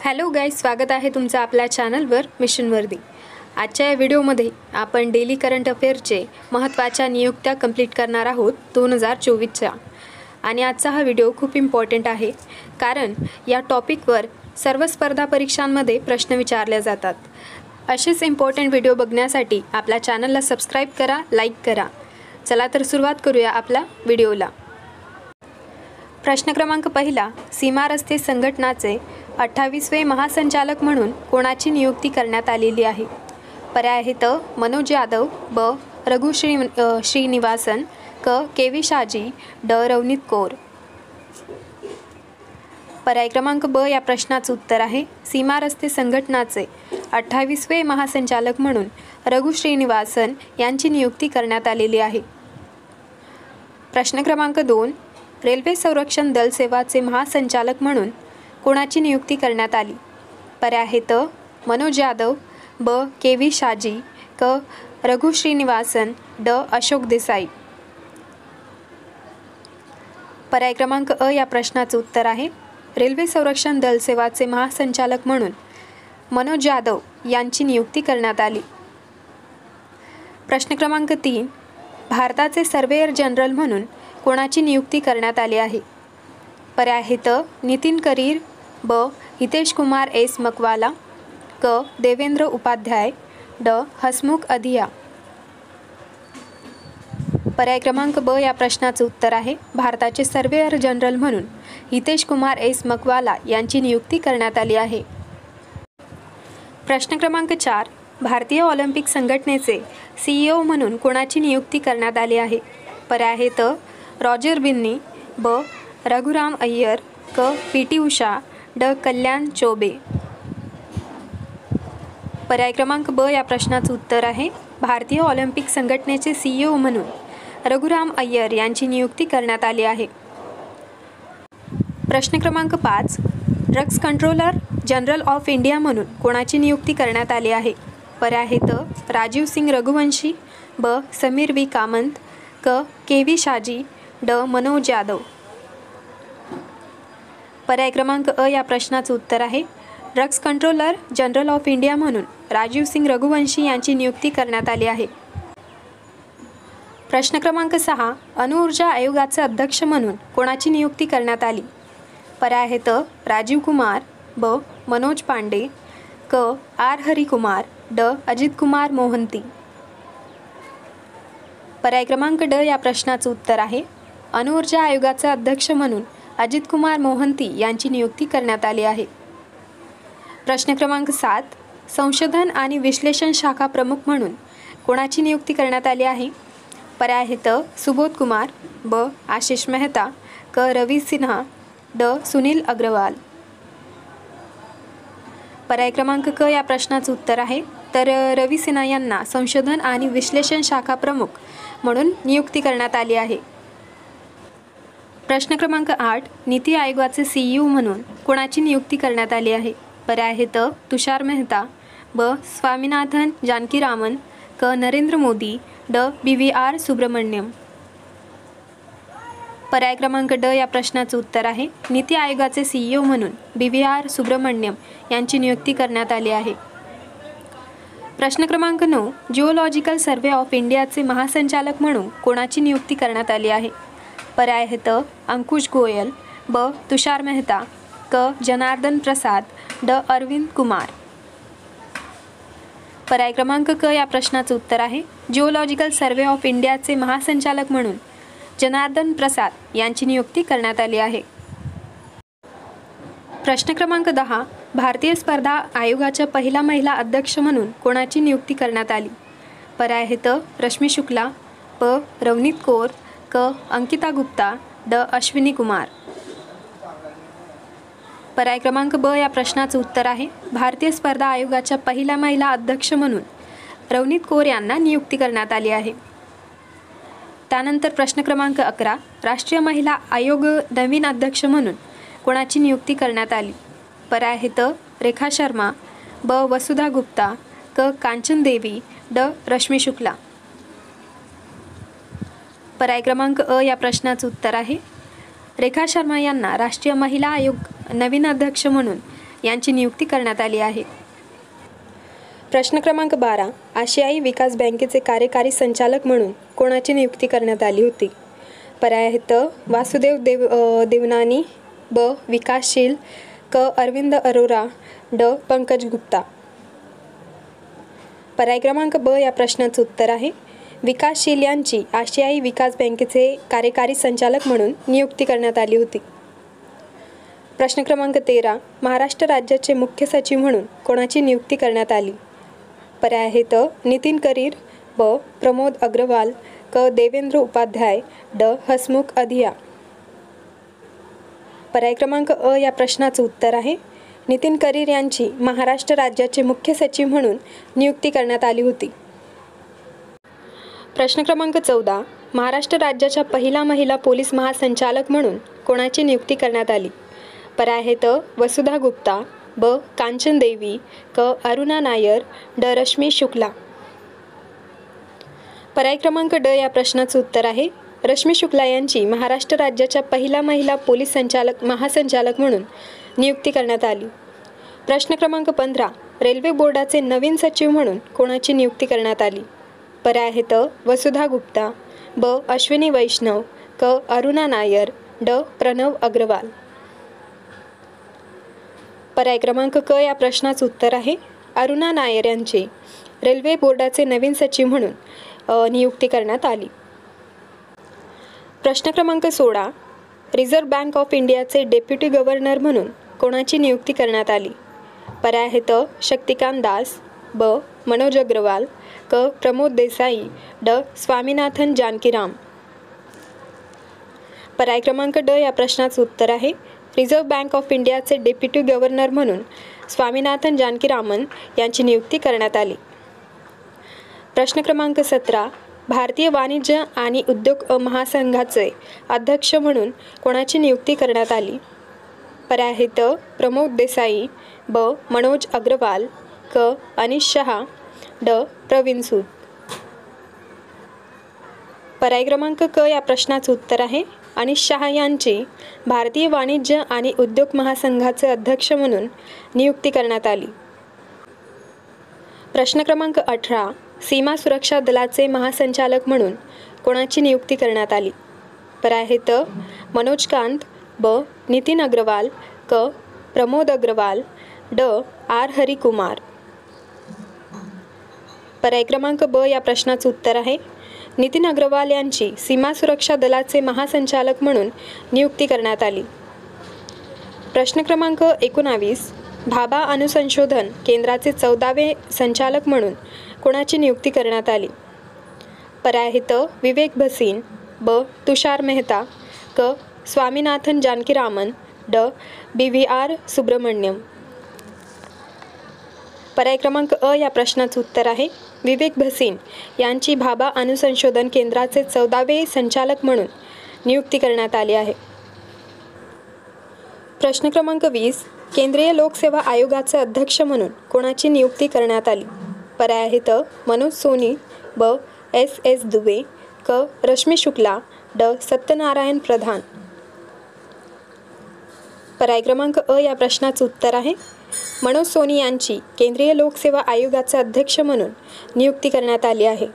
Hello guys, स्वागत आहे तुमचं आपल्या चॅनलवर मिशनवर्दी। आजच्या या व्हिडिओमध्ये आपण डेली करंट अफेअरचे महत्त्वाच्या नियुक्त्या कंप्लीट करणार आहोत 2024च्या। आणि आजचा हा व्हिडिओ खूप इम्पॉर्टंट आहे, कारण या टॉपिकवर सर्व स्पर्धा परीक्षांमध्ये प्रश्न विचारले जातात। असेच इम्पॉर्टंट व्हिडिओ बघण्यासाठी आपल्या चॅनलला सबस्क्राईब करा, लाईक करा। चला तर सुरुवात करूया आपल्या व्हिडिओला। प्रश्न क्रमांक पहिला, सीमा रस्ते संघटनाचे 28वे महासंचालक म्हणून कोणाची नियुक्ती करण्यात आलेली आहे? पर्याय आहेत मनोज यादव, ब रघु श्रीनिवासन, क के.व्ही. शाजी, ड रवनीत कौर। पर्याय क्रमांक ब या प्रश्नाचं उत्तर आहे सीमा रस्ते संघटनाचे 28वे महासंचालक म्हणून रघु श्रीनिवासन यांची नियुक्ती करण्यात आलेली आहे। प्रश्न क्रमांक 2, रेल्वे संरक्षण दल सेवाचे महासंचालक म्हणून कोणाची नियुक्ती करण्यात आली? पर्याय आहेत मनोज यादव, ब के.व्ही. शाजी, क रघु श्रीनिवासन, ड अशोक देसाई। पर्याय क्रमांक अ या प्रश्नाचं उत्तर आहे रेल्वे संरक्षण दल सेवाचे महासंचालक म्हणून मनोज यादव यांची नियुक्ती करण्यात आली। प्रश्न क्रमांक 3, भारताचे सर्वेयर जनरल म्हणून कोणाची नियुक्ती करण्यात आली आहे? पर्याय आहेत नितीन करीर, ब हितेश कुमार एस मकवाला, क देवेंद्र उपाध्याय, ड हसमुख अधिया। पर्याय क्रमांक ब या प्रश्नाचं उत्तर आहे भारताचे सर्वेयर जनरल म्हणून हितेश कुमार एस मकवाला यांची नियुक्ती करण्यात आली आहे। प्रश्न क्रमांक 4, भारतीय ऑलिम्पिक संघटनेचे CEO म्हणून कोणाची नियुक्ती करण्यात आली आहे? पर्याय आहेत रॉजर बिन्नी, ब रघुराम अय्यर, क पी.टी. उषा, ड कल्याण चौबे। पर्याय क्रमांक ब या प्रश्नाचं उत्तर आहे भारतीय ऑलिम्पिक संघटनेचे CEO म्हणून रघुराम अय्यर यांची नियुक्ती करण्यात आली आहे। प्रश्न क्रमांक 5, drugs controller general of India म्हणून कोणाची नियुक्ती करण्यात आली आहे? पर्याय आहेत राजीव सिंग रघुवंशी, ब समीर व्ही कामंत, क के.व्ही. शाजी, ड मनोज यादव। पर्याय क्रमांक अ या प्रश्नाचं उत्तर आहे drugs controller general of India म्हणून राजीव सिंग रघुवंशी यांची नियुक्ती करण्यात आली आहे। प्रश्न क्रमांक 6, अणुऊर्जा आयोगाचे अध्यक्ष म्हणून कोणाची नियुक्ती करण्यात आली? पर्याय आहेत राजीव कुमार, ब मनोज पांडे, क आर हरिकुमार, ड अजित कुमार मोहंती। पर्याय क्रमांक ड या प्रश्नाचं उत्तर आहे अणुऊर्जा आयोगाचे अध्यक्ष म्हणून अजित कुमार मोहंती यांची नियुक्ती करण्यात आली आहे। प्रश्न क्रमांक 7, संशोधन आणि विश्लेषण शाखा प्रमुख म्हणून कोणाची नियुक्ती करण्यात आली आहे? पर्याय आहेत सुबोध कुमार, ब आशिष मेहता, क रवी सिन्हा, ड सुनील अग्रवाल। पर्याय क्रमांक क या प्रश्नाचं उत्तर आहे तर रवी सिन्हा यांना संशोधन आणि विश्लेषण शाखा प्रमुख म्हणून नियुक्ती करण्यात आली आहे। प्रश्न क्रमांक 8, नीती आयोगाचे CEO म्हणून कोणाची नियुक्ती करण्यात आली आहे? पर्याय आहेत तुषार मेहता, ब स्वामीनाथन जानकीरामन, क नरेंद्र मोदी, ड BVR सुब्रमण्यम। पर्याय क्रमांक ड या प्रश्नाचं उत्तर आहे नीती आयोगाचे CEO म्हणून BVR सुब्रमण्यम यांची नियुक्ती करण्यात आली आहे। प्रश्न क्रमांक 9, जिओलॉजिकल सर्वे ऑफ इंडियाचे महासंचालक म्हणून कोणाची नियुक्ती करण्यात आली आहे? पर्याय आहेत अंकुश गोयल, ब तुषार मेहता, क जनार्दन प्रसाद, ड अरविंद कुमार। पर्याय क्रमांक क या प्रश्नाचं उत्तर आहे जिओलॉजिकल सर्वे ऑफ इंडियाचे महासंचालक म्हणून जनार्दन प्रसाद यांची नियुक्ती करण्यात आली आहे। प्रश्न क्रमांक 10, भारतीय स्पर्धा आयोगाच्या पहिला महिला अध्यक्ष म्हणून कोणाची नियुक्ती करण्यात आली? पर्याय आहेत रश्मी शुक्ला, ब रवनीत कौर, क अंकिता गुप्ता, ड अश्विनी कुमार। पर्याय क्रमांक ब या प्रश्नाचं उत्तर आहे भारतीय स्पर्धा आयोगाच्या पहिल्या महिला अध्यक्ष म्हणून रवनीत कौर यांना नियुक्ती करण्यात आली आहे। त्यानंतर प्रश्न क्रमांक 11, राष्ट्रीय महिला आयोग नवीन अध्यक्ष म्हणून कोणाची नियुक्ती करण्यात आली? पर्याय आहेत रेखा शर्मा, ब वसुधा गुप्ता, क कांचन देवी, ड रश्मी शुक्ला। पर्याय क्रमांक अ या प्रश्नाचं उत्तर आहे रेखा शर्मा यांना राष्ट्रीय महिला आयोग नवीन अध्यक्ष म्हणून यांची नियुक्ती करण्यात आली आहे. प्रश्न क्रमांक 12. आशियाई विकास बँकेचे कार्यकारी संचालक म्हणून कोणाची नियुक्ती करण्यात आली होती? पर्याय आहेत वासुदेव देवनानी, ब. विकासशील, क. अरविंद अरोरा, ड. पंकज गुप्ता. पर्याय क्रमांक ब या प्रश्नाचं उत्तर आहे विकासशील यांची आशियाई विकास बँकेचे कार्यकारी संचालक म्हणून नियुक्ती करण्यात आली होती. प्रश्न क्रमांक 13. महाराष्ट्र राज्याचे मुख्य सचिव म्हणून कोणाची नियुक्ती करण्यात आली? पर्याय आहेत नितीन करीर, ब. प्रमोद अग्रवाल, क. देवेंद्र उपाध्याय, ड. हसमुख अधिया. पर्याय क्रमांक अ या प्रश्नाचं उत्तर आहे नितीन करीर यांची महाराष्ट्र राज्याचे मुख्य सचिव म्हणून नियुक्ती करण्यात आली होती. प्रश्न क्रमांक 14. महाराष्ट्र राज्याच्या पहिला महिला पोलीस महासंचालक म्हणून कोणाची नियुक्ती करण्यात आली? पर्याय आहेत वसुधा गुप्ता, ब. कांचन देवी, क. अरुणा नायर, ड. रश्मी शुक्ला. पर्याय क्रमांक ड या प्रश्नाचं उत्तर आहे रश्मी शुक्ला यांची महाराष्ट्र राज्याच्या पहिला महिला पोलीस महासंचालक म्हणून नियुक्ती करण्यात आली. प्रश्न क्रमांक 15. रेल्वे बोर्डाचे नवीन सचिव म्हणून कोणाची नियुक्ती करण्यात आली? पर्याय आहेत वसुधा गुप्ता, ब. अश्विनी वैष्णव, क. अरुणा नायर, ड. प्रणव अग्रवाल. पर्याय क्रमांक क या प्रश्नाचं उत्तर आहे अरुणा नायर यांची रेल्वे बोर्डाचे नवीन सचिव म्हणून नियुक्ती करण्यात आली. प्रश्न क्रमांक 16. रिझर्व्ह बँक ऑफ इंडियाचे डेप्युटी गव्हर्नर म्हणून कोणाची नियुक्ती करण्यात आली? पर्याय आहेत शक्तिकांत दास, ब. मनोज अग्रवाल, क. प्रमोद देसाई, ड. स्वामीनाथन जानकीराम. पर्याय क्रमांक ड या प्रश्नाचं उत्तर आहे रिझर्व्ह बँक ऑफ इंडियाचे डेप्युटी गव्हर्नर म्हणून स्वामीनाथन जानकीरामन यांची नियुक्ती करण्यात आली. प्रश्न क्रमांक 17. भारतीय वाणिज्य आणि उद्योग महासंघाचे अध्यक्ष म्हणून कोणाची नियुक्ती करण्यात आली? पर्याय आहेत प्रमोद देसाई, ब. मनोज अग्रवाल, क. अनिश शहा, ड. प्रवीण सूद. पर्याय क्रमांक क या प्रश्नाचं उत्तर आहे अनिश शहा यांची भारतीय वाणिज्य आणि उद्योग महासंघाचे अध्यक्ष म्हणून नियुक्ती करण्यात आली. प्रश्न क्रमांक 18. सीमा सुरक्षा दलाचे महासंचालक म्हणून कोणाची नियुक्ती करण्यात आली? पर्याय आहेत मनोज कांत, ब. नितीन अग्रवाल, क. प्रमोद अग्रवाल, ड. आर. हरिकुमार. पर्याय क्रमांक ब या प्रश्नाचं उत्तर आहे नितीन अग्रवाल यांची सीमा सुरक्षा दलाचे महासंचालक म्हणून नियुक्ती करण्यात आली. प्रश्न क्रमांक 19. भाभा अणुसंशोधन केंद्राचे 14वे संचालक म्हणून कोणाची नियुक्ती करण्यात आली? पर्याय आहेत विवेक भसीन, ब. तुषार मेहता, क. स्वामीनाथन जानकीरामन, ड. BVR सुब्रमण्यम. पर्याय क्रमांक अ या प्रश्नाचं उत्तर आहे विवेक भसीन यांची भाभा अणुसंशोधन केंद्राचे 14वे संचालक म्हणून नियुक्ती करण्यात आली आहे. प्रश्न क्रमांक 20. केंद्रीय लोकसेवा आयोगाचे अध्यक्ष म्हणून कोणाची नियुक्ती करण्यात आली? पर्याय आहेत मनोज सोनी, ब. S. दुबे, क. रश्मी शुक्ला, ड. सत्यनारायण प्रधान. पर्याय क्रमांक अ या प्रश्नाचं उत्तर आहे मनोज सोनी यांची केंद्रीय लोकसेवा आयोगाचे अध्यक्ष म्हणून नियुक्ती करण्यात आली आहे.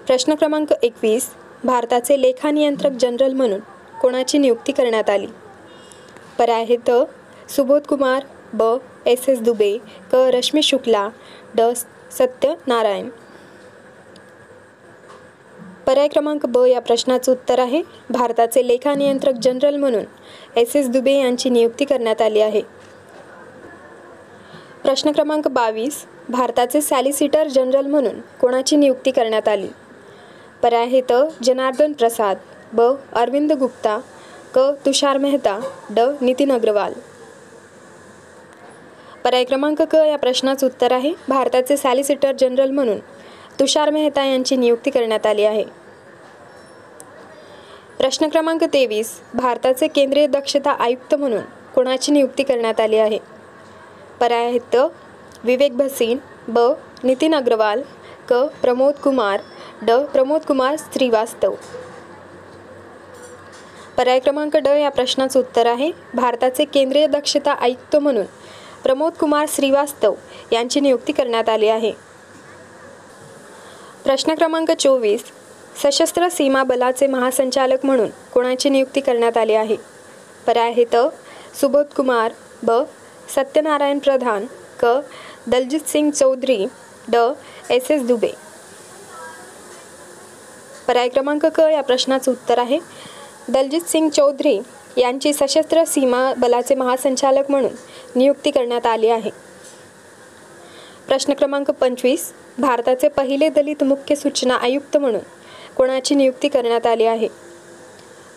प्रश्न क्रमांक 21. भारताचे लेखानियंत्रक जनरल म्हणून कोणाची नियुक्ती करण्यात आली? पर्याय आहेत सुबोध कुमार, ब. S. दुबे, क. रश्मी शुक्ला, ड. सत्यनारायण. पर्याय क्रमांक ब या प्रश्नाचं उत्तर आहे भारताचे लेखानियंत्रक जनरल म्हणून S. दुबे यांची नियुक्ती करण्यात आली आहे. प्रश्न क्रमांक 22. भारताचे सॉलिसिटर जनरल म्हणून कोणाची नियुक्ती करण्यात आली? पर्याय आहेत जनार्दन प्रसाद, ब. अरविंद गुप्ता, क. तुषार मेहता, ड. नितीन अग्रवाल. पर्याय क्रमांक क या प्रश्नाचं उत्तर आहे भारताचे सॉलिसिटर जनरल म्हणून तुषार मेहता यांची नियुक्ती करण्यात आली आहे. प्रश्न क्रमांक 23. भारताचे केंद्रीय दक्षता आयुक्त म्हणून कोणाची नियुक्ती करण्यात आली आहे? पर्याय आहेत विवेक भसीन, ब. नितीन अग्रवाल, क. प्रमोद कुमार, ड. प्रमोद कुमार श्रीवास्तव. पर्याय क्रमांक ड या प्रश्नाचं उत्तर आहे भारताचे केंद्रीय दक्षता आयुक्त म्हणून प्रमोद कुमार श्रीवास्तव यांची नियुक्ती करण्यात आली आहे. प्रश्न क्रमांक 24 सशस्त्र सीमा बलाचे महासंचालक म्हणून कोणाची नियुक्ती करण्यात आली आहे? पर्याय आहेत सुबोध कुमार, ब सत्यनारायण प्रधान, क दलजित सिंग चौधरी, ड एस दुबे. पर्याय क्रमांक क या प्रश्नाचं उत्तर आहे दलजित सिंग चौधरी यांची सशस्त्र सीमा बलाचे महासंचालक म्हणून नियुक्ती करण्यात आली आहे. प्रश्न क्रमांक 25 भारताचे पहिले दलित मुख्य सूचना आयुक्त म्हणून कोणाची नियुक्ती करण्यात आली आहे?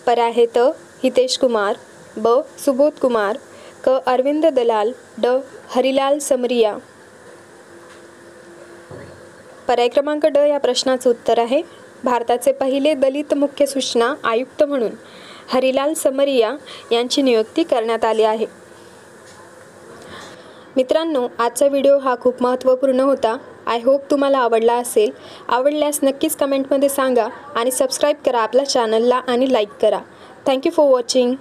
पर्याय आहेत हितेश कुमार, ब सुबोध कुमार, क अरविंद दलाल, ड हरिलाल समरिया. पर्याय क्रमांक ड या प्रश्नाचं उत्तर आहे भारताचे पहिले दलित मुख्य सूचना आयुक्त म्हणून हरिलाल समरिया यांची नियुक्ती करण्यात आली आहे. मित्रांनो, आजचा व्हिडिओ हा खूप महत्त्वपूर्ण होता. आय होप तुम्हाला आवडला असेल. आवडल्यास नक्कीच कमेंटमध्ये सांगा आणि सबस्क्राईब करा आपल्या चॅनलला आणि लाईक करा. Thank you for watching.